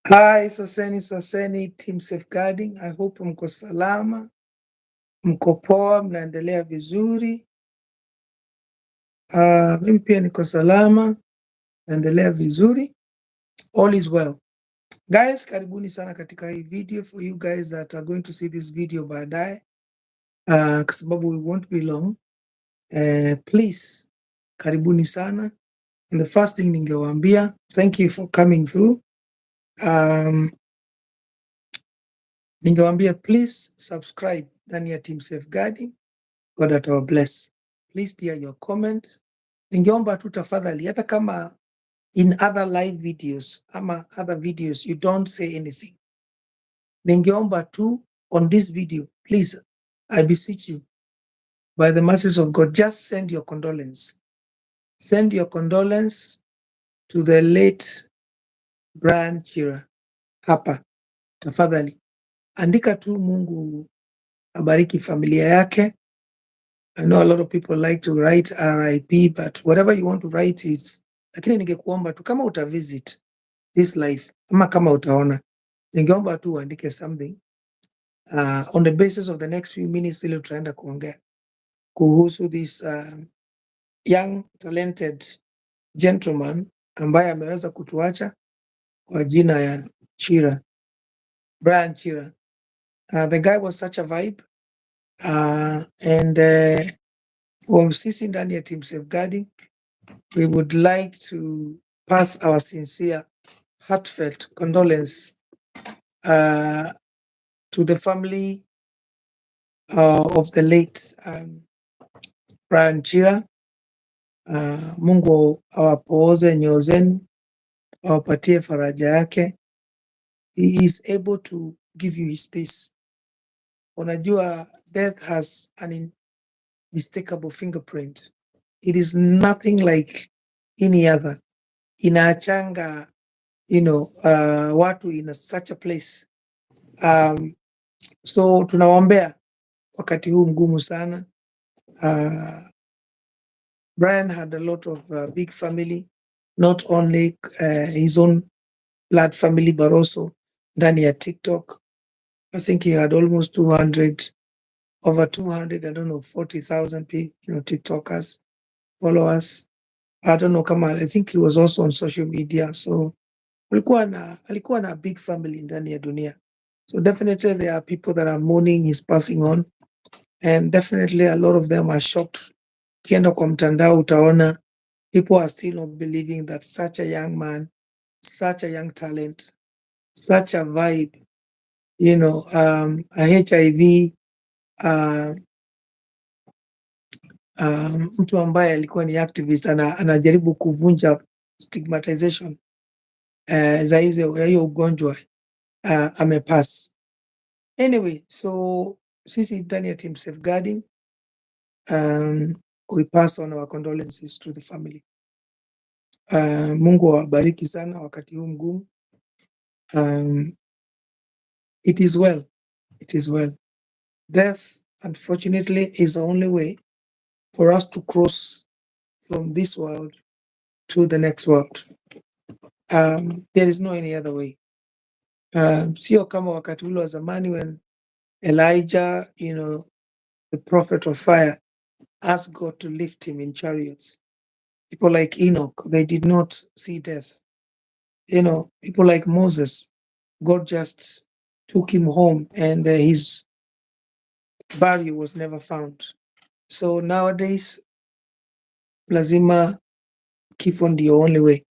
Hi, Saseni, team safeguarding. I hope mko salama, mko poa, mnaendelea vizuri. Mimi pia niko salama, naendelea vizuri. All is well. Guys, karibuni sana katika hii video. For you guys that are going to see this video baadaye, kwa sababu we won't be long. Please, karibuni sana. And the first thing ningewaambia, thank you for coming through. Ningewaambia please subscribe ndani ya team safeguarding. God atawabless. Please dear your comment. Ningeomba tu tafadhali, hata kama in other live videos ama other videos you don't say anything, ningeomba tu on this video, please, I beseech you by the mercies of God, just send your condolence. Send your condolence to the late Brian Chira. Hapa tafadhali andika tu Mungu abariki familia yake. I know a lot of people like to write RIP, but whatever you want to write is, lakini ningekuomba tu kama utavisit this life ama kama utaona, ningeomba tu uandike something on the basis of the next few minutes ili tutaenda kuongea kuhusu this young talented gentleman ambaye ameweza kutuacha kwa jina ya Chira, Brian Chira. The guy was such a vibe and sisi ndani ya team safeguarding we would like to pass our sincere, heartfelt condolence to the family of the late Brian Chira. Mungu awapooze nyoyo zenu, awapatie faraja yake. He is able to give you his peace. Unajua, death has an unmistakable fingerprint. It is nothing like any other. Inaachanga watu in such a place. So tunawaombea wakati huu mgumu sana. Brian had a lot of big family, not only his own blood family, but also ndani ya TikTok. I think he had almost over 200, I don't know, 40,000 people, TikTokers, followers. I don't know, I think he was also on social media. So alikuwa na big family ndani ya dunia. So definitely there are people that are mourning his passing on, and definitely a lot of them are shocked. Ukienda kwa mtandao utaona people are still not believing that such a young man, such a young talent, such a vibe, a HIV, mtu ambaye alikuwa ni activist anajaribu kuvunja stigmatization za hiyo ugonjwa amepass. Anyway, so sisi ndani ya team safeguarding we pass on our condolences to the family. Mungu awabariki sana wakati huu mgumu. It is well. It is well. Death, unfortunately, is the only way for us to cross from this world to the next world. There is no any other way. Sio kama wakati ule wa zamani when Elijah, the prophet of fire, asked God to lift him in chariots. People like Enoch, they did not see death. People like Moses, God just took him home and his burial was never found. So nowadays, lazima kifo ndio only way.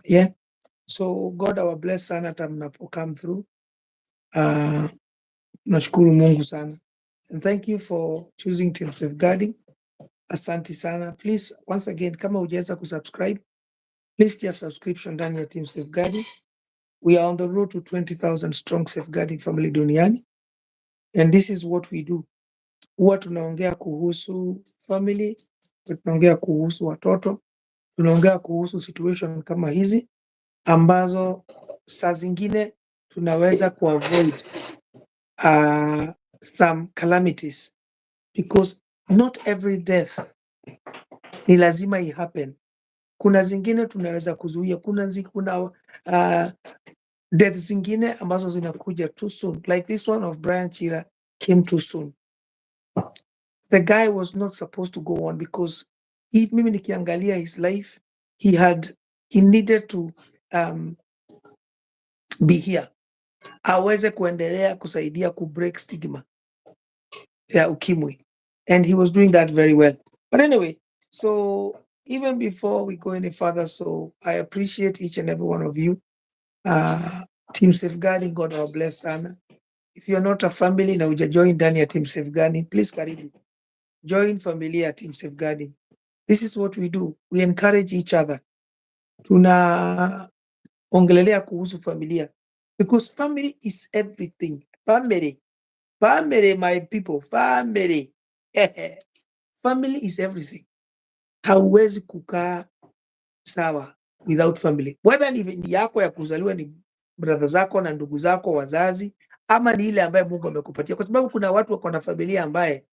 Yeah. So God our bless sana hata mnapo come through. Nashukuru Mungu sana. And thank you for choosing Team Safeguarding. Asante sana. Please, once again, kama hujaweza kusubscribe, please tia subscription ndani ya Team Safeguarding. We are on the road to 20,000 strong safeguarding family duniani. And this is what we do. Huwa tunaongea kuhusu family, tunaongea kuhusu watoto, tunaongea kuhusu situation kama hizi ambazo saa zingine tunaweza kuavoid some calamities, because not every death ni lazima happen. Kuna zingine tunaweza kuzuia, kuna death zingine ambazo zinakuja too soon, like this one of Brian Chira came too soon. The guy was not supposed to go on because mimi nikiangalia his life, he needed to be here aweze kuendelea kusaidia break stigma ya ukimwi, and he was doing that very well. But anyway, so even before we go any further, so I appreciate each and every one of you. Team Safeguarding, God our bless sana. If you're not a family na join ndani ya Team Safeguarding, please karibu join familia ya Team Safeguarding. This is what we do. We encourage each other. Tunaongelelea kuhusu familia because family is everything. Family, my people, family. Family is everything. Hauwezi kukaa sawa without family, whether ni yako ya kuzaliwa ni brother zako na ndugu zako wazazi, ama ni ile ambaye Mungu amekupatia, kwa sababu kuna watu wako na familia ambaye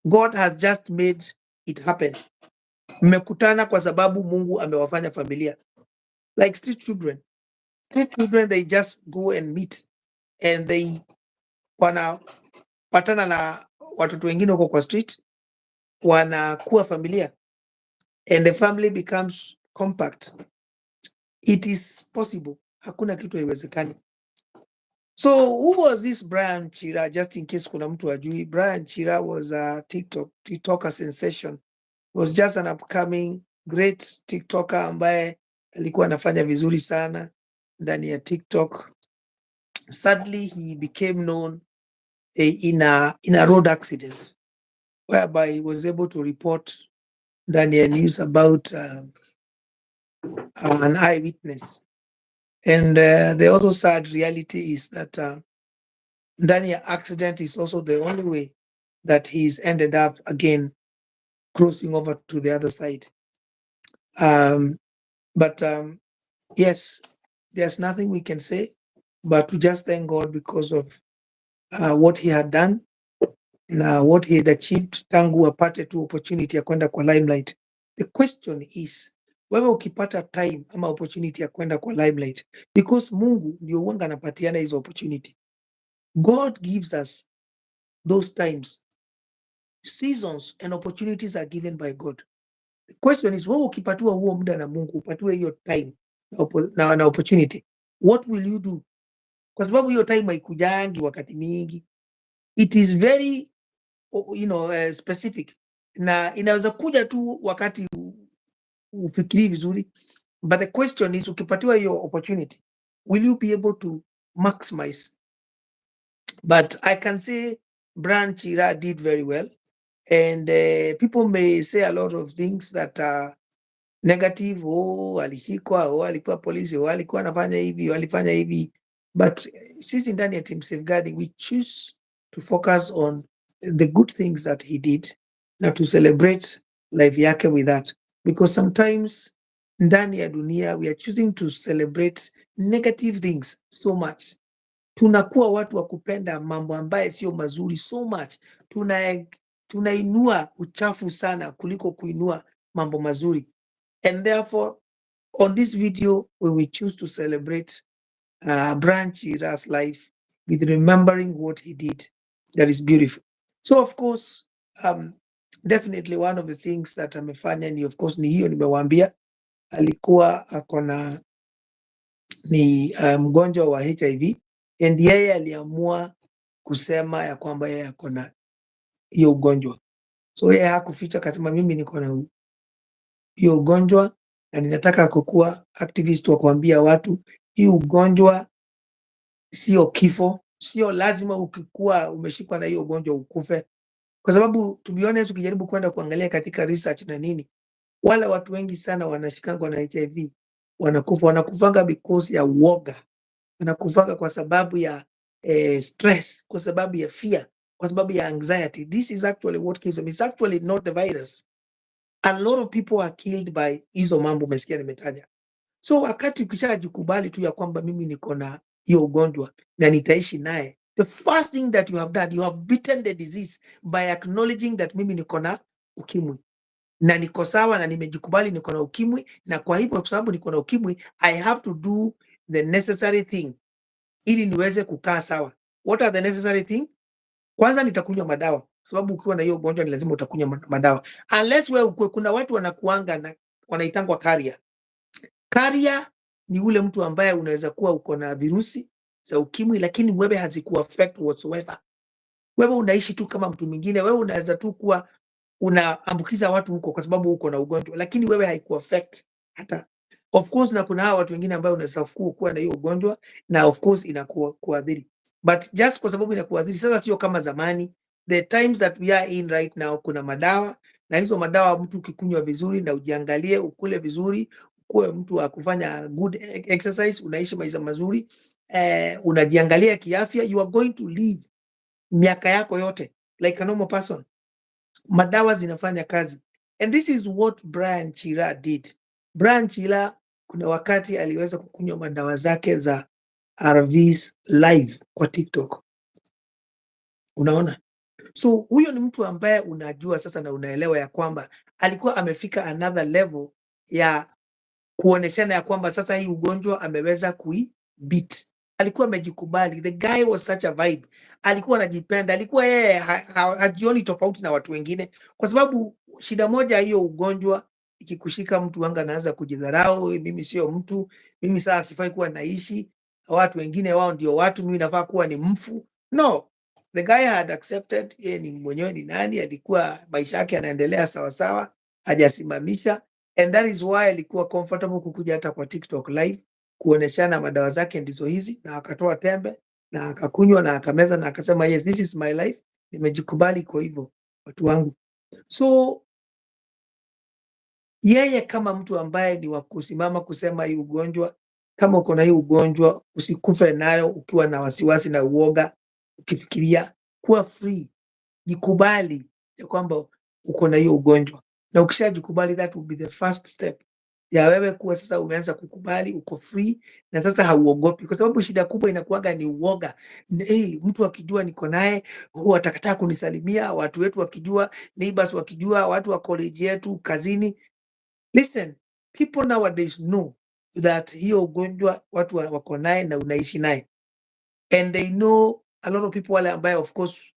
God has just made it happen. Mmekutana kwa sababu Mungu amewafanya familia, like street children. Street children, they just go and meet and they wanapatana na watoto wengine huko kwa street, wanakuwa familia and the family becomes compact. It is possible. Hakuna kitu haiwezekani. So who was this Brian Chira? Just in case kuna mtu ajui, Brian Chira was a TikToker sensation. Was just an upcoming great TikToker ambaye alikuwa anafanya vizuri sana ndani ya TikTok. Sadly, he became known in a road accident whereby he was able to report ndani ya news about an eyewitness. And the other sad reality is that ndani ya accident is also the only way that he's ended up again crossing over to the other side. But yes, there's nothing we can say but to just thank God because of what he had done na what he had achieved tangu apate tu opportunity ya kwenda kwa limelight. The question is, wewe ukipata time ama opportunity ya kwenda kwa limelight, because Mungu ndio huanga anapatiana hizo opportunity. God gives us those times. Seasons and opportunities are given by God. The question is, wewe ukipatiwa huo muda na Mungu, upatiwe hiyo time na opportunity, what will you do? Kwa sababu hiyo time haikujangi wakati mingi. It is very specific, na inaweza kuja tu wakati ufikiri vizuri. But the question is, ukipatiwa hiyo opportunity, will you be able to maximize? But I can say Brian Chira did very well. And people may say a lot of things that are negative. Oh, alishikwa, oh, alikuwa polisi, oh, alikuwa anafanya hivi, oh, alifanya hivi. But sisi ndani ya Team Safeguarding, we choose to focus on the good things that he did, na to celebrate life yake with that. Because sometimes ndani ya dunia, we are choosing to celebrate negative things so much. Tunakuwa watu wa kupenda mambo ambaye sio mazuri so much. Tunainua uchafu sana kuliko kuinua mambo mazuri. And therefore, on this video, we will choose to celebrate Brian Chira's life with remembering what he did. That is beautiful. So of course, definitely one of the things that amefanya ni of course ni hiyo nimewaambia, alikuwa akona ni mgonjwa wa HIV, and yeye aliamua kusema ya kwamba yeye akona hiyo ugonjwa. So yeye hakuficha, akasema mimi niko na hiyo ugonjwa na ninataka kukuwa activist wa kuambia watu hii ugonjwa sio kifo, sio lazima ukikuwa umeshikwa na hiyo ugonjwa ukufe. Kwa sababu to be honest, ukijaribu kwenda kuangalia katika research na nini, wale watu wengi sana wanashikangwa na HIV wanakufanga because ya uoga, wanakufanga kwa sababu ya stress, kwa sababu ya fear, kwa sababu ya anxiety. This is actually what kills them. It's actually not the virus. A lot of people are killed by hizo mambo umesikia nimetaja. So wakati ukishajikubali tu ya kwamba mimi niko na hiyo ugonjwa na nitaishi naye, the first thing that you have done, you have beaten the disease by acknowledging that mimi niko na ukimwi na niko sawa na nimejikubali niko na ukimwi, na kwa hivyo kwa sababu niko na ukimwi, I have to do the necessary thing ili niweze kukaa sawa. What are the necessary thing? Kwanza nitakunywa madawa, sababu ukiwa na hiyo ugonjwa ni lazima utakunywa madawa, unless wewe kuna watu wanakuanga na wanaitangwa carrier. Carrier ni ule mtu ambaye unaweza kuwa uko na virusi za ukimwi, lakini wewe hazikuaffect whatsoever. Wewe unaishi tu kama mtu mwingine, wewe unaweza tu kuwa unaambukiza watu huko kwa sababu uko na ugonjwa, lakini wewe haikuaffect hata. Of course, na kuna hawa watu wengine ambao unaweza kuwa na hiyo ugonjwa na of course inakuadhiri, but just kwa sababu inakuadhiri sasa, sio kama zamani. The times that we are in right now, kuna madawa, na hizo madawa mtu ukikunywa vizuri na ujiangalie, ukule vizuri, ukuwe mtu wa kufanya good exercise, unaishi maisha mazuri, unajiangalia kiafya, you are going to live miaka yako yote like a normal person. Madawa zinafanya kazi, and this is what Brian Chira did. Brian Chira kuna wakati aliweza kukunywa madawa zake za ARVs live kwa TikTok. Unaona? So huyo ni mtu ambaye unajua sasa na unaelewa ya kwamba alikuwa amefika another level ya kuoneshana ya kwamba sasa hii ugonjwa ameweza beat. Alikuwa amejikubali. The guy was such a vibe. Alikuwa anajipenda. Alikuwa yeye hajioni tofauti na watu wengine, kwa sababu shida moja hiyo ugonjwa ikikushika mtu wanga anaanza kujidharau, mimi sio mtu, mimi sasa sifai kuwa naishi, watu wengine wao ndio watu, mimi nafaa kuwa ni mfu. No, the guy had accepted yeye ni mwenyewe ni nani, alikuwa maisha yake yanaendelea sawa sawa, hajasimamisha, and that is why alikuwa comfortable kukuja hata kwa TikTok live kuoneshana madawa zake ndizo hizi, na akatoa tembe na akakunywa na akameza na akasema yes, this is my life, nimejikubali kwa hivyo watu wangu. So yeye kama mtu ambaye ni wa kusimama kusema hii ugonjwa, kama uko na hii ugonjwa usikufe nayo ukiwa na wasiwasi na uoga, ukifikiria, kuwa free, jikubali ya kwamba uko na hiyo ugonjwa, na ukishajikubali, that will be the first step ya wewe kuwa sasa umeanza kukubali, uko free na sasa hauogopi, kwa sababu shida kubwa inakuwaga ni uoga. Hey, mtu akijua niko naye huwa atakataa kunisalimia, watu wetu wakijua, neighbors wakijua, watu wa college yetu, kazini. Listen, people nowadays know that hiyo ugonjwa watu wako naye na unaishi naye, and they know a lot of people wale ambaye of course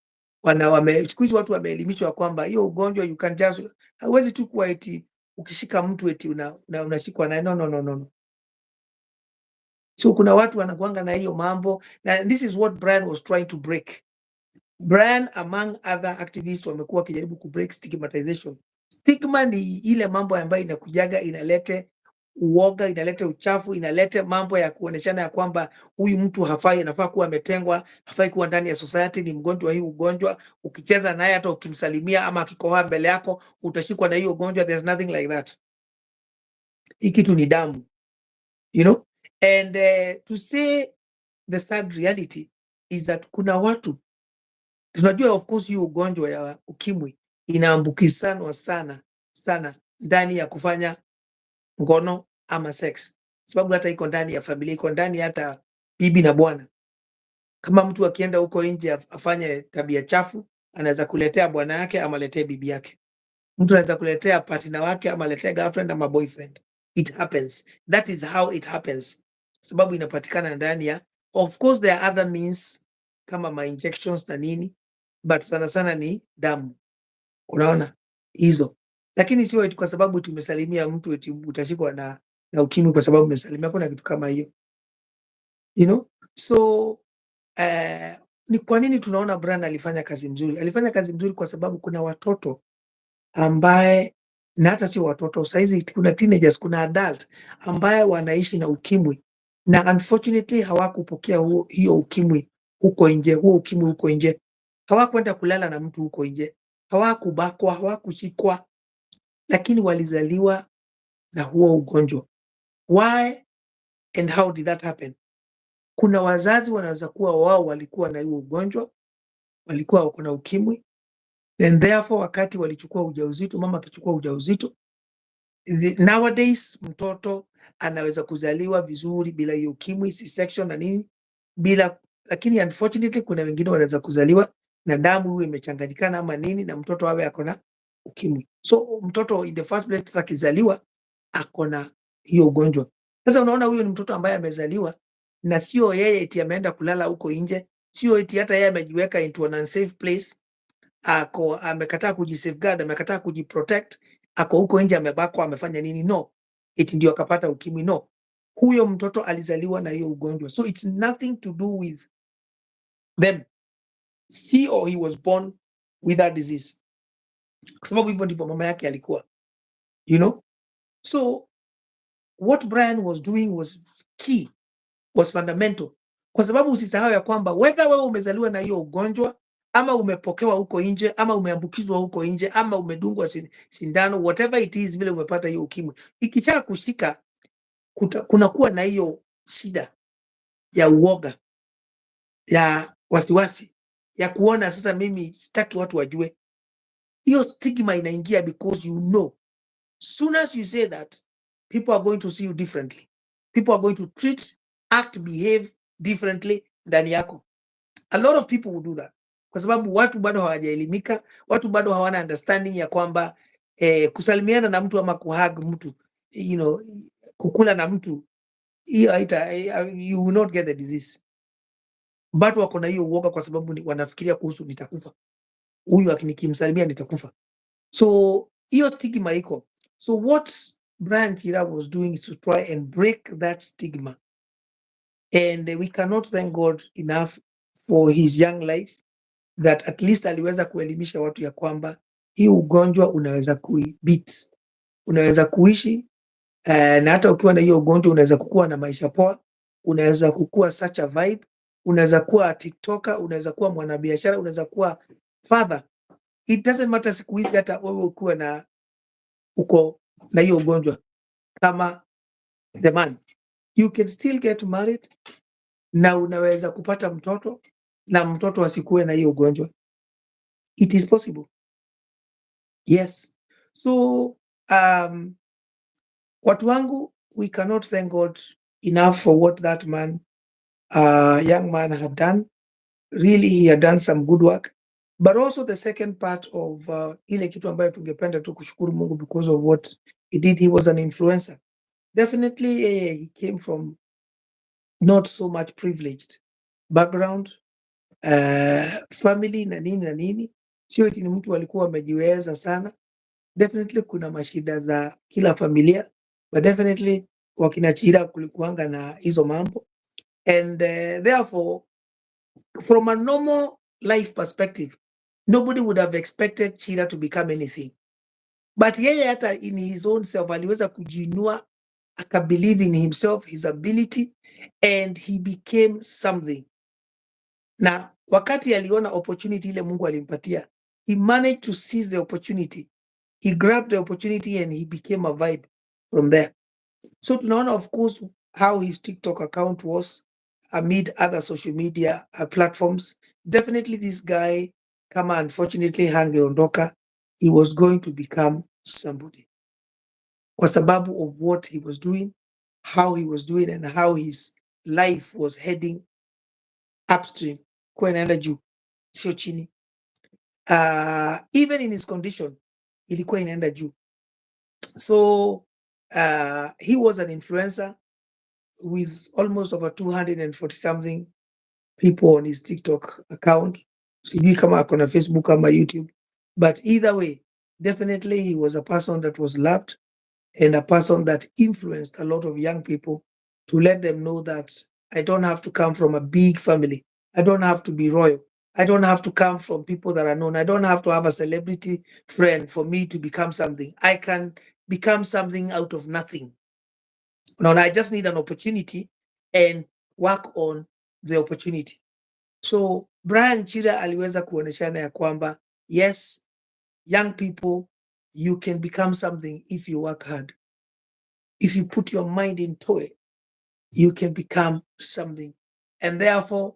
siku hizi watu wameelimishwa kwamba hiyo ugonjwa you can just, hauwezi tu kuwa eti ukishika mtu eti unashikwa naye. No. So kuna watu wanakuanga na hiyo mambo, na this is what Brian was trying to break. Brian among other activists wamekuwa wakijaribu kubreak stigmatization. Stigma ni ile mambo ambayo inakujaga inalete uoga, inalete uchafu, inalete mambo ya kuoneshana ya kwamba huyu mtu hafai, anafaa kuwa ametengwa, hafai kuwa ndani ya society, ni mgonjwa hii ugonjwa, ukicheza naye hata ukimsalimia ama akikohoa mbele yako utashikwa na hiyo ugonjwa. There's nothing like that. Hii kitu ni damu, you know, and to say the sad reality is that kuna watu tunajua, of course, hiyo ugonjwa ya ukimwi inaambukizanwa sana ndani ya kufanya ngono ama sex, sababu hata iko ndani ya familia, iko ndani hata bibi na bwana. Kama mtu akienda huko nje afanye tabia chafu, anaweza kuletea bwana yake ama aletee bibi yake. Mtu anaweza kuletea partner wake ama aletee girlfriend ama boyfriend. It happens. That is how it happens. Sababu inapatikana ndani ya, of course there are other means kama ma injections na nini, but sana ni damu. Unaona hizo, lakini sio eti kwa sababu tumesalimia mtu eti utashikwa na ukimwi kwa sababu umesalimia. Kuna kitu kama hiyo, you know. So ni kwa nini tunaona Brian alifanya kazi mzuri? Alifanya kazi mzuri kwa sababu kuna watoto ambaye, na hata sio watoto, saizi kuna teenagers, kuna adult ambaye wanaishi na ukimwi na unfortunately hawakupokea hiyo ukimwi huko nje, huo ukimwi huko nje. Hawakwenda kulala na mtu huko nje, hawakubakwa, hawakushikwa, lakini walizaliwa na huo ugonjwa. Why and how did that happen? Kuna wazazi wanaweza kuwa wao walikuwa na huo ugonjwa, walikuwa wako na ukimwi, and therefore wakati walichukua ujauzito, mama akichukua ujauzito, nowadays mtoto anaweza kuzaliwa vizuri bila hiyo ukimwi, C-section na nini, bila, lakini unfortunately kuna wengine wanaweza kuzaliwa na damu hiyo imechanganyikana ama nini, na mtoto awe akona ukimwi. So mtoto in the first place akizaliwa akona hiyo ugonjwa. Sasa unaona huyo ni mtoto ambaye amezaliwa na sio yeye eti ameenda kulala huko nje, sio eti hata yeye amejiweka into an unsafe place, ako amekataa kujisafeguard, amekataa kujiprotect, ako huko nje amebakwa, amefanya nini? No, eti ndio akapata ukimwi. No, huyo mtoto alizaliwa na hiyo ugonjwa, so it's nothing to do with them. He or he was born with that disease, kwa sababu hivyo ndivyo mama yake alikuwa, you know. So what Brian was doing was key, was fundamental, kwa sababu usisahau ya kwamba whether wewe umezaliwa na hiyo ugonjwa ama umepokewa huko nje ama umeambukizwa huko nje ama umedungwa sindano, whatever it is, vile umepata hiyo ukimwi, ikitaka kushika kunakuwa na hiyo shida ya uoga, ya wasiwasi, ya kuona sasa mimi sitaki watu wajue. Hiyo stigma inaingia because you know, soon as you say that, people are going to see you differently. People are going to treat, act, behave differently ndani yako. A lot of people will do that, kwa sababu watu bado hawajaelimika, watu bado hawana understanding ya kwamba kusalimiana na mtu ama kuhug mtu, you know, kukula na mtu, hiyo haita, you will not get the disease. Bado wako na hiyo uoga kwa sababu wanafikiria kuhusu nitakufa, huyu nikimsalimia nitakufa. So hiyo stigma iko. So what Brian Chira was doing is to try and break that stigma, and we cannot thank God enough for his young life, that at least aliweza kuelimisha watu ya kwamba hii ugonjwa unaweza kuibit, unaweza kuishi, na hata ukiwa na hiyo ugonjwa unaweza kukua na maisha poa, unaweza kukua such a vibe, unaweza kuwa TikToker, unaweza kuwa mwanabiashara, unaweza kuwa father. It doesn't matter siku hizi hata wewe ukiwa na uko na hiyo ugonjwa kama the man, you can still get married na unaweza kupata mtoto na mtoto asikuwe na hiyo ugonjwa. It is possible. Yes. So watu wangu, we cannot thank God enough for what that man, young man had done. Really, he had done some good work. But also the second part of ile kitu ambayo tungependa tu kushukuru Mungu because of what he did. He was an influencer. Definitely, he came from not so much privileged background, family na nini na nini. Sio eti ni mtu alikuwa amejiweza sana. Definitely kuna mashida za kila familia, but definitely kwa kina Chira kulikuanga na hizo mambo, and therefore from a normal life perspective nobody would have expected Chira to become anything, but yeye hata in his own self aliweza kujiinua, akabelieve in himself, his ability, and he became something. Na wakati aliona opportunity ile Mungu alimpatia, he managed to seize the opportunity. He grabbed the opportunity and he became a vibe from there. So tunaona of course how his TikTok account was amid other social media platforms. Definitely this guy, kama unfortunately hangeondoka, he was going to become somebody kwa sababu of what he was doing, how he was doing, and how his life was heading upstream, kwa inaenda juu, sio chini. Even in his condition ilikuwa inaenda juu. So he was an influencer with almost over 240 something people on his TikTok account. Sijui kama ako na Facebook ama YouTube, but either way, definitely he was a person that was loved and a person that influenced a lot of young people to let them know that I don't have to come from a big family. I don't have to be royal. I don't have to come from people that are known. I don't have to have a celebrity friend for me to become something. I can become something out of nothing. No, I just need an opportunity and work on the opportunity. So Brian Chira aliweza kuoneshana ya kwamba yes, young people, you can become something if you work hard. If you put your mind into it, you can become something. And therefore,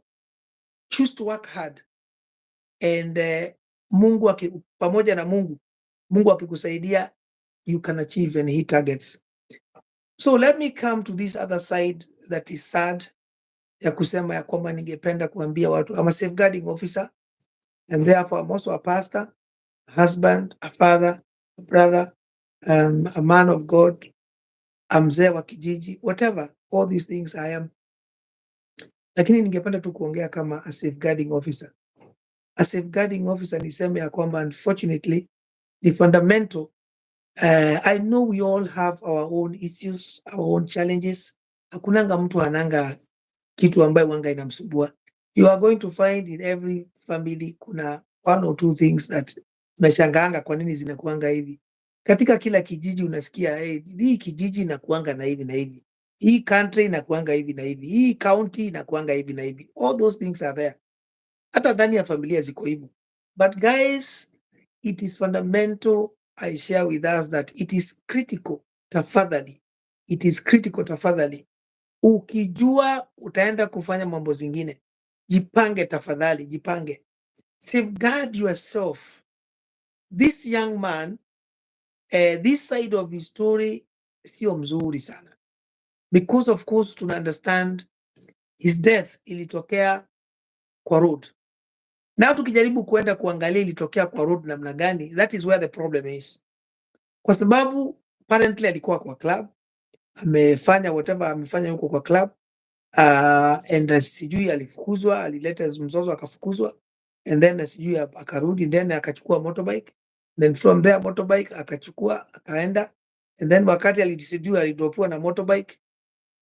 choose to work hard. And Mungu pamoja na Mungu akikusaidia, you can achieve and hit targets. So let me come to this other side that is sad, ya kusema ya kwamba ningependa kuambia watu, I'm a safeguarding officer, and therefore I'm also a pastor, a husband, a father, a brother, a man of God, a mzee wa kijiji, whatever, all these things I am. lakini ningependa tu kuongea kama a safeguarding officer. A safeguarding officer niseme ya kwamba unfortunately the fundamental, I know we all have our own issues, our own challenges. Hakunanga mtu ananga kitu ambayo wanga inamsumbua. You are going to find in every family kuna one or two things that unashangaanga kwa nini zinakuanga hivi. Katika kila kijiji unasikia hii kijiji inakuanga na hivi na hivi. Hii country inakuanga hivi na hivi. Hii county inakuanga hivi na hivi. All those things are there. Hata ndani ya familia ziko hivyo. But guys, it is fundamental, I share with us that it is critical, tafadhali. It is critical, tafadhali. Ukijua utaenda kufanya mambo zingine, jipange tafadhali, jipange. Safeguard yourself. This young man, this side of his story sio mzuri sana. Because of course tuna understand his death ilitokea kwa road. Na tukijaribu kuenda kuangalia ilitokea kwa road namna gani, that is where the problem is. Kwa sababu apparently alikuwa kwa club, amefanya whatever amefanya huko kwa club, and sijui alifukuzwa, alileta mzozo akafukuzwa, and then sijui akarudi, then akachukua motorbike, then from there motorbike akachukua akaenda, and then wakati sijui alidropiwa na motorbike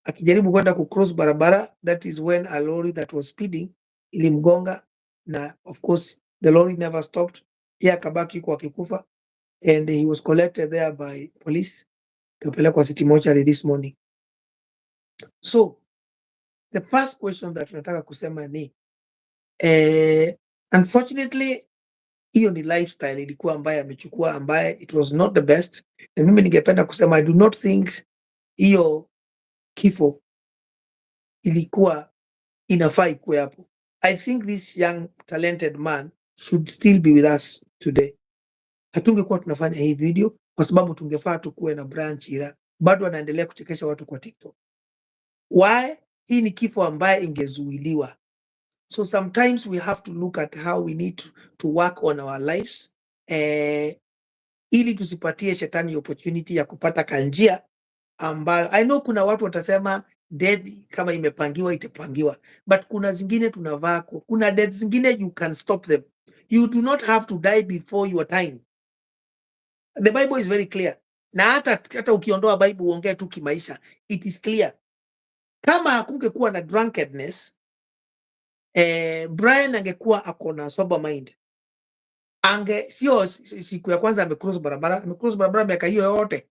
akijaribu kwenda kucross barabara, that is when a lorry that was speeding ilimgonga, na of course the lorry never stopped, yeye akabaki kwa kikufa, and he was collected there by police, kapelekwa city mortuary this morning. So the first question that tunataka kusema ni unfortunately hiyo ni lifestyle ilikuwa ambaye amechukua, ambaye it was not the best, na mimi ningependa kusema I do not think hiyo kifo ilikuwa inafaa ikuwe hapo. I think this young talented man should still be with us today. Hatungekuwa tunafanya hii video kwa sababu tungefaa tukuwe na Brian Chira, bado anaendelea kuchekesha watu kwa TikTok. Why? Hii ni kifo ambaye ingezuiliwa. So sometimes we have to look at how we need to work on our lives, ili tusipatie shetani opportunity ya kupata kanjia ambayo I know kuna watu watasema death kama imepangiwa itapangiwa, but kuna zingine tunavaa, kuna death zingine you can stop them. You do not have to die before your time. The Bible is very clear. Na hata ukiondoa Bible uongee tu kimaisha, it is clear. Kama hakungekuwa na drunkenness, Brian angekuwa akona sober mind. Sio siku ya kwanza amecross barabara miaka hiyo yote.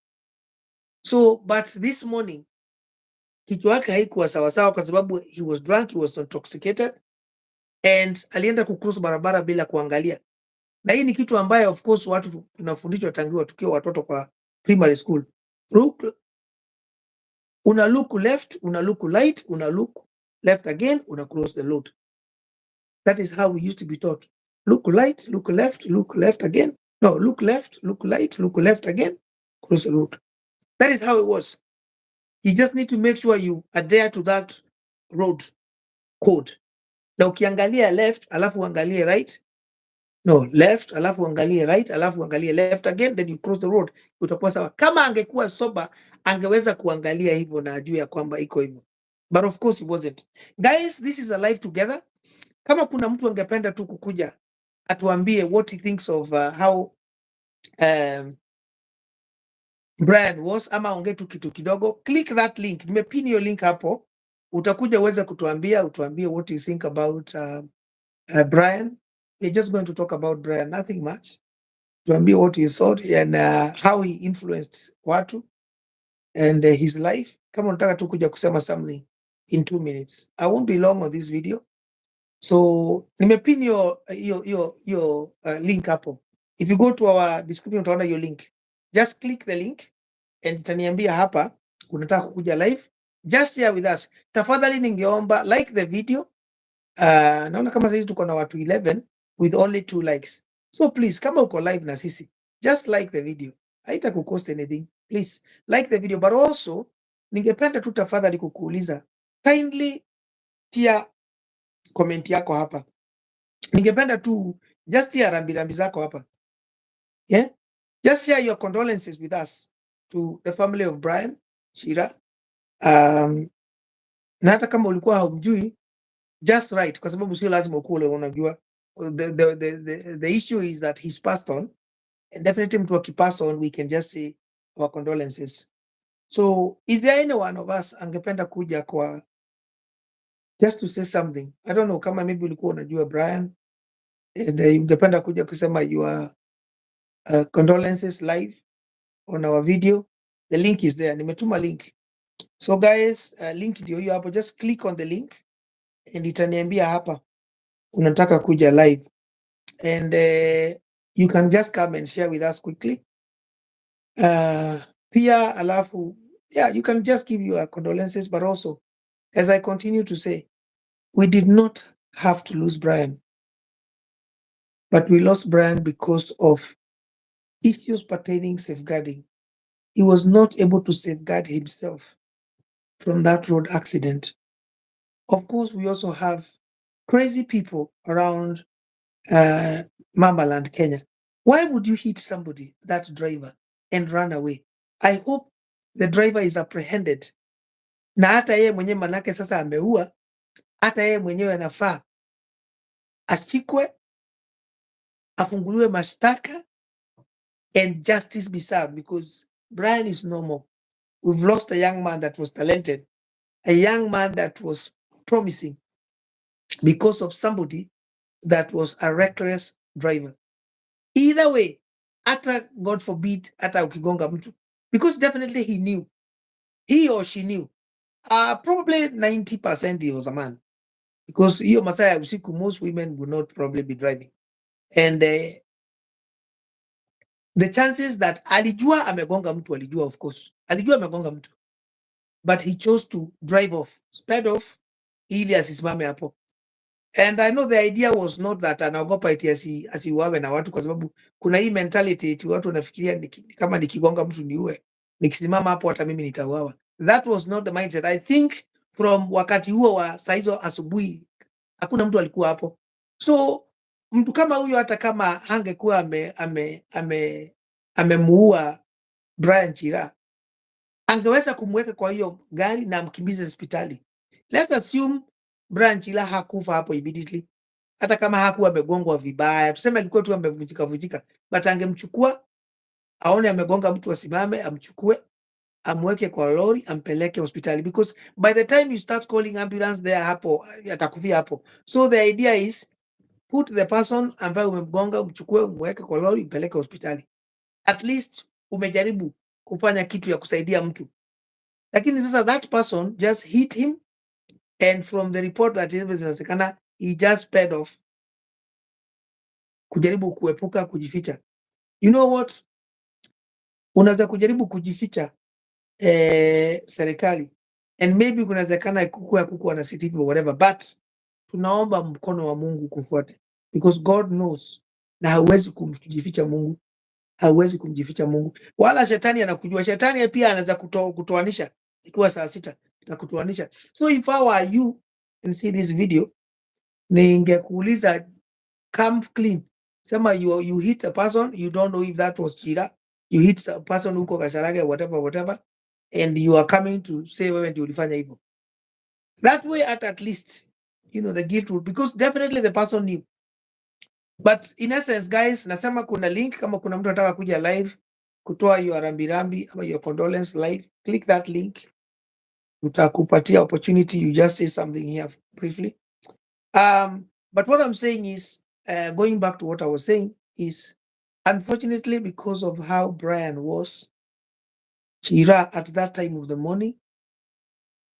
So but this morning kichwa yake haikuwa sawasawa kwa sababu he was drunk, he was intoxicated, and alienda kucross barabara bila kuangalia. Na hii ni kitu ambaye of course watu tunafundishwa tangiwa tukiwa watoto kwa primary school. Una look left, una look right, una look left again, una cross the road. That is how we used to be taught. Look right, look left again. No, look left, look right, look left again, cross the road. That is how it was. You just need to make sure you adhere to that road code. Na ukiangalia left, alafu uangalie right. No, left, alafu uangalie right, alafu uangalie left again, then you cross the road. Utakuwa sawa. Kama angekuwa sober, angeweza kuangalia hivyo na ajue ya kwamba iko hivyo. But of course he wasn't. Guys, this is a life together. Kama kuna mtu angependa tu kukuja atuambie what he thinks of how Brian was, ama ongea tu kitu kidogo, click that link. Nimepin hiyo link hapo. Utakuja uweze utuambie what you think about Brian. We're just going to talk about Brian, nothing much. Tuambie what you thought and how he influenced watu and his life. Kama unataka tu kuja kusema something in 2 minutes. I won't be long on this video. So nimepin your link hapo. If you go to our description utaona your link. Just click the link and itaniambia hapa unataka kukuja live. Just share with us. Tafadhali ningeomba like the video. Naona kama sisi tuko na watu 11 with only 2 likes. So please, kama uko live na sisi, just like the video. Haita kucost anything. Please like the video, but also ningependa tu tafadhali kukuuliza, kindly tia comment yako hapa. Ningependa tu just tia rambirambi zako hapa. Yeah? Just share your condolences with us to the family of Brian Chira. Na hata kama ulikuwa haumjui, just right, kwa sababu sio lazima ukule unajua. The issue is that he's passed on, and definitely mtu akipass on we can just say our condolences. So is there any one of us angependa kuja kwa just to say something? I don't know kama maybe ulikuwa unajua Brian and ungependa kuja kusema your condolences live on our video. The link is there, nimetuma link. So guys, link ndio hiyo hapo, just click on the link and itaniambia hapa unataka kuja live, and you can just come and share with us quickly. Pia alafu, yeah, you can just give your condolences, but also, as I continue to say, we did not have to lose Brian, but we lost Brian because of issues pertaining safeguarding. He was not able to safeguard himself from that road accident. Of course, we also have crazy people around Mamaland, Kenya. Why would you hit somebody, that driver, and run away? I hope the driver is apprehended. Na hata yeye mwenyewe manake sasa ameua, hata yeye mwenyewe anafaa ashikwe, afunguliwe mashtaka, and justice be served, because Brian is normal. We've lost a young man that was talented, a young man that was promising, because of somebody that was a reckless driver. Either way, hata God forbid, hata ukigonga mtu, because definitely he or she knew. Probably 90% he was a man, because hiyo masaa ya usiku most women would not probably be driving, and the chances that alijua amegonga mtu, alijua, of course alijua amegonga mtu, but he chose to drive off, sped off, ili asisimame hapo. And I know the idea was not that anaogopa eti asiuawe na watu, kwa sababu kuna hii mentality eti watu wanafikiria kama nikigonga mtu niue, nikisimama hapo hata mimi nitauawa. That was not the mindset. I think from wakati huo wa saa hizo asubuhi hakuna mtu alikuwa hapo. So mtu kama huyo hata kama hangekuwa amemuua Brian Chira, angeweza kumweka kwa hiyo gari na amkimbize hospitali. Let's assume Brian Chira hakufa hapo immediately, hata kama hakuwa amegongwa vibaya, tuseme alikuwa tu amevunjika, but angemchukua, aone amegonga mtu, asimame, amchukue, amweke kwa lori, ampeleke hospitali, because by the time you start calling ambulance there, hapo atakufia hapo. So the idea is put the person ambaye umemgonga, umchukue, umweke kwa lori, mpeleke hospitali. At least umejaribu kufanya kitu ya kusaidia mtu. Lakini sasa that person just hit him, and from the report that inaonekana he just sped off, kujaribu kuepuka kujificha. You know what? Unaweza kujaribu kujificha serikali, and maybe kunawezekana kukuwa na CCTV or whatever, but tunaomba mkono wa Mungu kufuate, because God knows, na hauwezi kumjificha Mungu, hauwezi kumjificha Mungu, wala shetani anakujua. Shetani pia anaweza kutoanisha ikiwa saa 6 na kutoanisha. So if I were you and see this video, ningekuuliza come clean, sema you hit a person, you don't know if that was Chira, you hit a person huko Kasharage, whatever, and you are coming to say wewe ndio ulifanya hivyo. That way at least, you know, the guilt would, because definitely the person knew. But in essence guys, nasema kuna link, kama kuna mtu anataka kuja live kutoa your rambirambi ama your condolence live, click that link, utakupatia opportunity, you just say something here briefly. But what I'm saying is, going back to what I was saying is, unfortunately, because of how Brian was, Chira, at that time of the morning,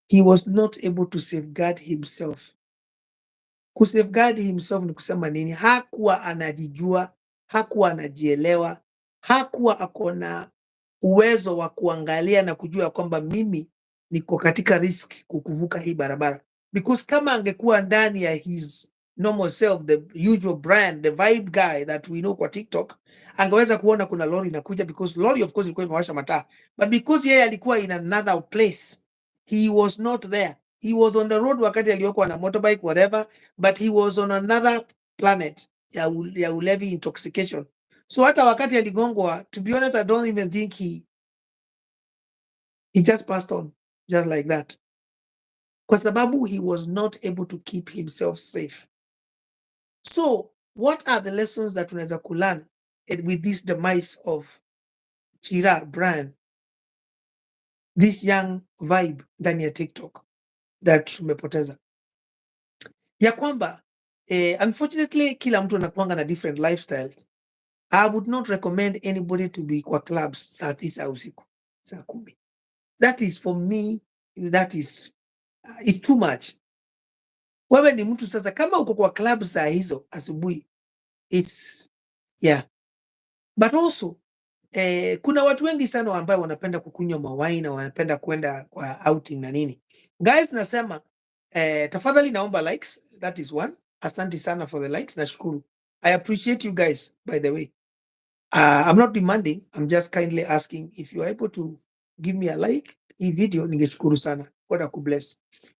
he was not able to safeguard himself. Kusafeguard himself ni kusema nini? Hakuwa anajijua, hakuwa anajielewa, hakuwa akona uwezo wa kuangalia na kujua kwamba mimi niko katika risk kukuvuka hii barabara. Because kama angekuwa ndani ya his normal self, the usual brand, the vibe guy that we know kwa TikTok, angeweza kuona kuna lori inakuja, because lori of course ilikuwa imewasha mataa, but because yeye alikuwa in another place, he was not there. He was on the road wakati aliyokuwa na motorbike whatever, but he was on another planet ya ulevi, intoxication. So hata wakati aligongwa, to be honest, I don't even think he just passed on just like that. kwa sababu he was not able to keep himself safe. So what are the lessons that tunaweza kulearn with this demise of Chira Brian, this young vibe ndani ya TikTok that tumepoteza? Ya kwamba unfortunately kila mtu anakuanga na different lifestyles. I would not recommend anybody to be kwa clubs saa 9 usiku, saa 10. That is for me, that is it's too much. Wewe ni mtu sasa, kama uko kwa club saa hizo asubuhi, it's yeah. But also kuna watu wengi sana ambao wanapenda kukunywa mawine na wanapenda kwenda kwa outing na nini. Guys, nasema tafadhali naomba likes, that is one. Asante sana for the likes, nashukuru. I appreciate you guys, by the way. I'm not demanding, I'm just kindly asking if you are able to give me a like hii video, ningeshukuru sana. God akubless.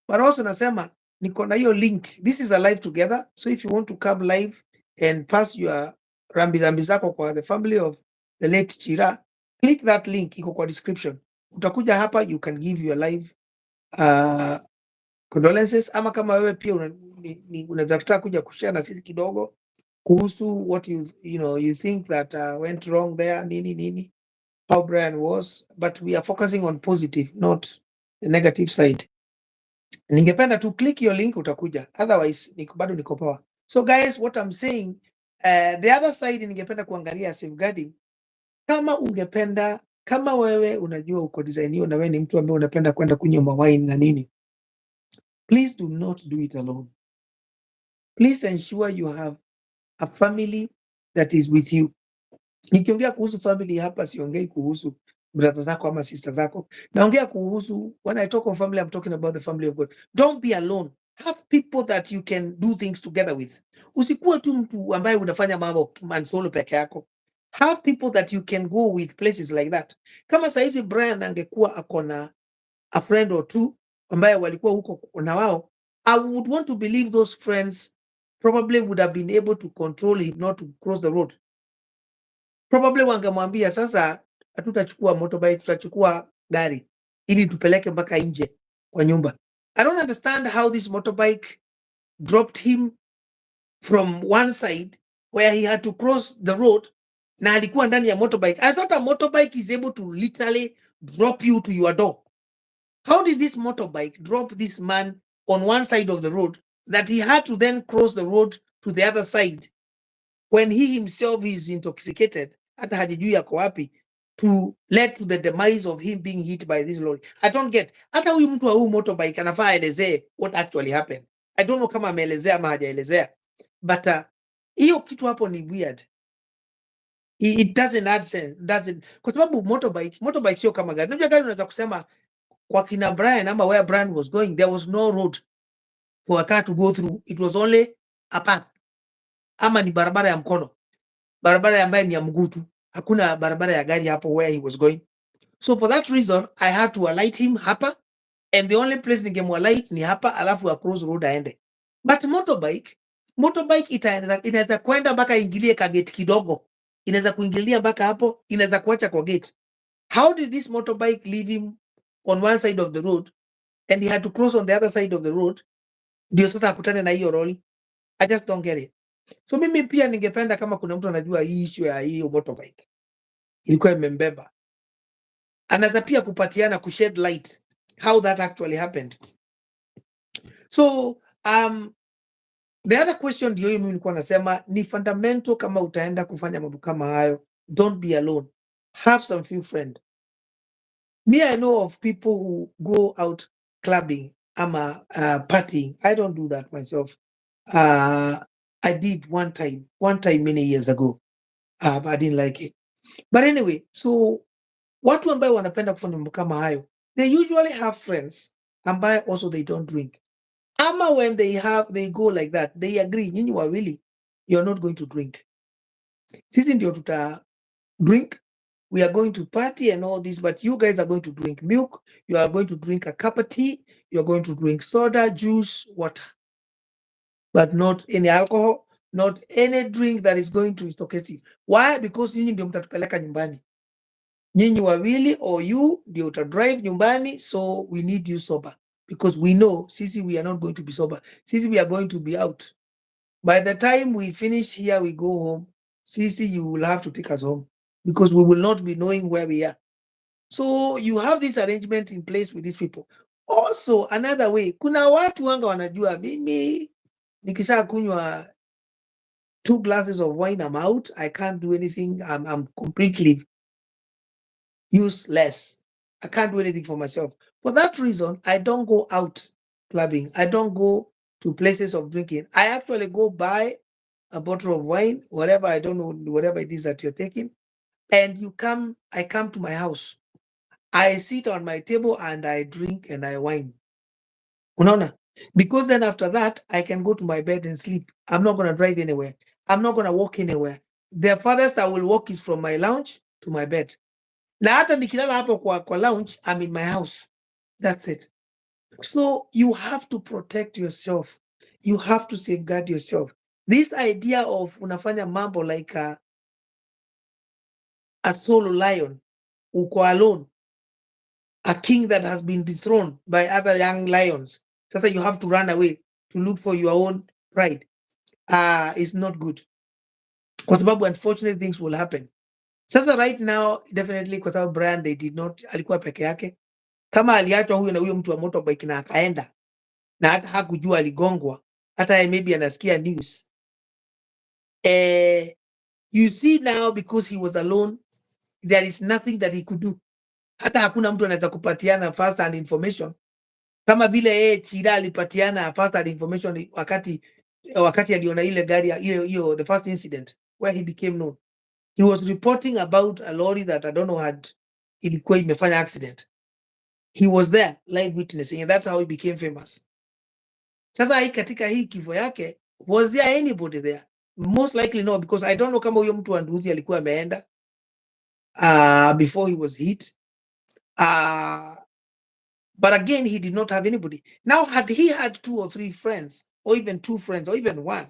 But also nasema niko na hiyo link. This is a live together, so if you want to come live and pass your rambi zako kwa the family of the late Chira, click that link, iko kwa description. Utakuja hapa, you can give your live condolences, ama kama wewe pia unaweza kuja kushare na sisi kidogo kuhusu what you think that went wrong there, nini, how Brian was, but we are focusing on positive, not the negative side. Ningependa to click your link, utakuja, otherwise bado niko poa. So guys, what I'm saying, the other side ningependa kuangalia safeguarding. Kama wewe unajua uko design hiyo na wewe ni mtu ambaye unapenda kwenda kunywa wine na nini, please do not do it alone. Please ensure you have a family that is with you. Nikiongea kuhusu family hapa siongei kuhusu brother zako ama sister zako. Naongea kuhusu, when I talk of family, I'm talking about the family of God. Don't be alone. Have people that you can do things together with. Usikuwa tu mtu ambaye unafanya mambo solo peke yako. Have people that you can go with places like that. Kama saizi Brian angekuwa akona a friend or two ambaye walikuwa huko na wao, I would want to believe those friends probably would have been able to control him not to cross the road. Probably wangemwambia sasa hatutachukua motorbike, tutachukua gari ili tupeleke mpaka nje kwa nyumba. I don't understand how this motorbike dropped him from one side where he had to cross the road na alikuwa ndani ya motorbike. I thought a motorbike is able to literally drop you to your door. How did this motorbike drop this man on one side of the road that he had to then cross the road to the other side when he himself is intoxicated, hata hajijui yako wapi, to lead to the demise of him being hit by this lorry? I don't get. Hata huyu mtu wa huyu motorbike anafaa aelezee what actually happened. I don't know kama ameelezea ama hajaelezea, but hiyo kitu hapo ni weird. It doesn't add sense, kwa sababu motorbike sio kama gari. Unajua gari unaweza kusema kwa kina Brian ama where Brian was going, there was no road for a car to go through. It was only a path, ama ni barabara ya mkono, barabara ambayo ni ya mguu tu, hakuna barabara ya gari hapo where he was going. So for that reason I had to alight him hapa, and the only place ningemwalight ni hapa, alafu across road aende. But motorbike inaweza kwenda mpaka ingilie ka gate kidogo, inaweza kuingilia mpaka hapo, inaweza kuacha kwa gate. How did this motorbike leave him on one side of the road and he had to cross on the other side of the road ndio sasa akutane na hiyo lori? I just don't get it. So mimi pia ningependa kama kuna mtu anajua hii issue ya hiyo motorbike ilikuwa imembeba, anaweza pia kupatiana kushed light how that actually happened. So the other question ndio mimi nilikuwa nasema ni fundamental, kama utaenda kufanya mambo kama hayo, don't be alone, have some few friends. Me, I know of people who go out clubbing ama partying. I don't do that myself. I did one time many years ago, but I didn't like it. But anyway, so watu ambao wanapenda kufanya mambo kama hayo, they usually have friends ambao also they don't drink. Ama when they go like that, they agree, nyinyi wawili, you're not going to drink. Sisi ndio tuta drink, we are going to party and all this, but you guys are going to drink milk, you are going to drink a cup of tea, you are going to drink soda, juice, water, but not any alcohol, not any drink that is going to intoxicate you. Why? Because nyinyi ndio mtatupeleka nyumbani. Nyinyi wawili or you ndio utadrive nyumbani, so we need you sober. because we know sisi we are not going to be sober. Sisi we are going to be out. By the time we finish here, we go home. Sisi, you will have to take us home because we will not be knowing where we are. So you have this arrangement in place with these people. Also, another way, kuna watu wanga wanajua mimi nikisha kunywa 2 glasses of wine, I'm out. I can't do anything. I'm completely useless. I can't do anything for myself. For that reason, I don't go out clubbing. I don't go to places of drinking. I actually go buy a bottle of wine, whatever, I don't know, whatever it is that you're taking. And I come to my house. I sit on my table and I drink and I wine. Unaona? Because then after that, I can go to my bed and sleep. I'm not going to drive anywhere. I'm not going to walk anywhere. The farthest I will walk is from my lounge to my bed. Na hata nikilala hapo kwa lounge, I'm in my house. That's it. So you have to protect yourself. You have to safeguard yourself. This idea of unafanya mambo like a solo lion, uko alone, a king that has been dethroned by other young lions. Sasa you have to run away to look for your own pride. Is not good. Kwa sababu unfortunate things will happen. Sasa right now, definitely kwa sababu Brian, they did not, alikuwa peke yake. Kama aliachwa huyo na huyo mtu wa motorbike na akaenda, na hata hakujua aligongwa, hata maybe anasikia news. You see now, because he was alone, there is nothing that he could do. Hata hakuna mtu anaweza kupatiana first hand information kama vile Chira alipatiana first hand information wakati aliona ile gari hiyo the first incident where he became known. He was reporting about a lorry that I don't know ilikuwa imefanya accident. He was there live witnessing, and that's how he became famous. Sasa hii katika hii kifo yake, was there anybody there? Most likely no, because I don't know kama huyo mtu wa nduthi alikuwa ameenda before he was hit. But again, he did not have anybody. Now, had he had 2 or 3 friends, or even 2 friends, or even 1,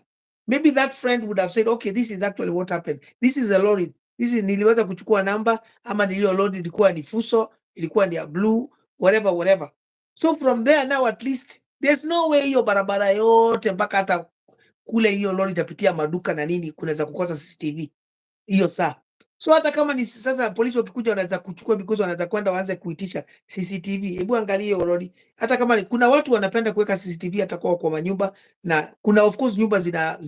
maybe that friend would have said, okay, this is actually what happened. This is a lorry. This is niliweza kuchukua namba, ama nilio lorry ilikuwa ni fuso, ilikuwa ni blue, whatever. So from there now, at least, there's no way hiyo barabara yote mpaka hata kule hiyo lorry itapitia maduka na nini kunaweza kukosa CCTV hiyo saa. So hata kama ni sasa polisi wakikuja wanaweza kuchukua because wanaweza kwenda waanze kuitisha CCTV. Hebu angalia hiyo lori. Hata kama kuna watu wanapenda kuweka CCTV hata kwa manyumba, na kuna of course nyumba zina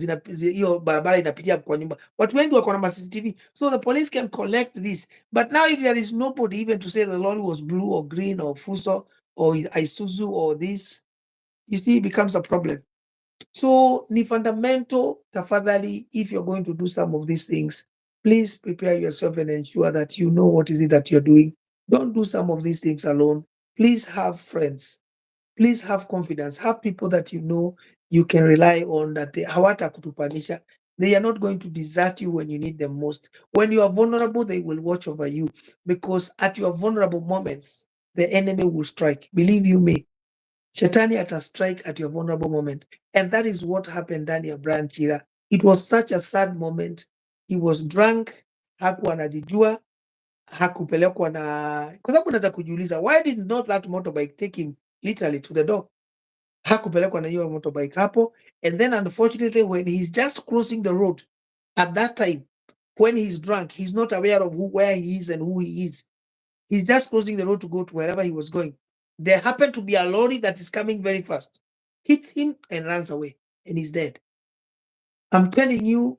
hiyo barabara inapitia kwa nyumba. Watu wengi wako na CCTV. So the police can collect this. But now if there is nobody even to say the lorry was blue or green or Fuso or Isuzu or this, you see, it becomes a problem. So ni fundamental, tafadhali, if you're going to do some of these things, please prepare yourself and ensure that you know what is it that you're doing. Don't do some of these things alone. Please have friends. Please have confidence. Have people that you know you can rely on, that hawatakutupanisha. They are not going to desert you when you need them most. When you are vulnerable, they will watch over you, because at your vulnerable moments, the enemy will strike. Believe you me, Shetani strike at your vulnerable moment. And that is what happened ndani ya Brian Chira. It was such a sad moment. He was drunk, hakuwa anajijua, hakupelekwa na, kwa sababu nataka kujiuliza, why did not that motorbike take him literally to the door? Hakupelekwa na hiyo motorbike hapo. And then unfortunately, when he's just crossing the road at that time, when he's drunk, he's not aware of where he is and who he is. He's just crossing the road to go to wherever he was going. There happened to be a lorry that is coming very fast, hits him and runs away, and he's dead. I'm telling you,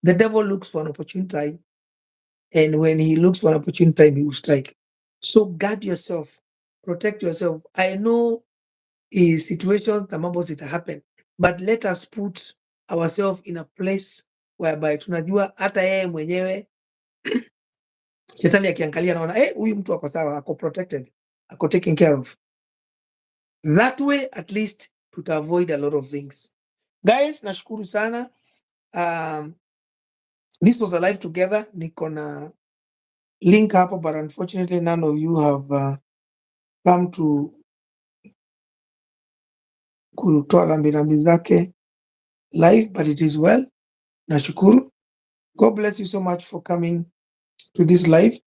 the devil looks for an opportune time, and when he looks for an opportune time, he will strike. So guard yourself, protect yourself. I know a situation, the mambo it happen, but let us put ourselves in a place whereby tunajua hata yeye mwenyewe shetani akiangalia naona huyu mtu ako sawa, ako protected, ako taken care of. That way, at least, to avoid a lot of things. Guys, nashukuru sana. This was a live together. Niko na link hapo, but unfortunately none of you have come to kutoa lambirambi zake live, but it is well. Nashukuru. God bless you so much for coming to this live.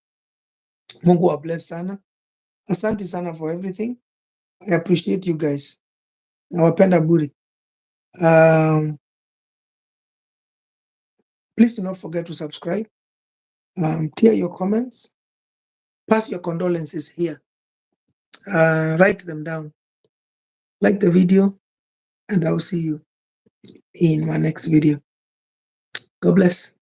Mungu wa bless sana. Asante sana for everything. I appreciate you guys. Nawapenda bure. Please do not forget to subscribe. Tear your comments. Pass your condolences here. Write them down. Like the video, and I'll see you in my next video. God bless.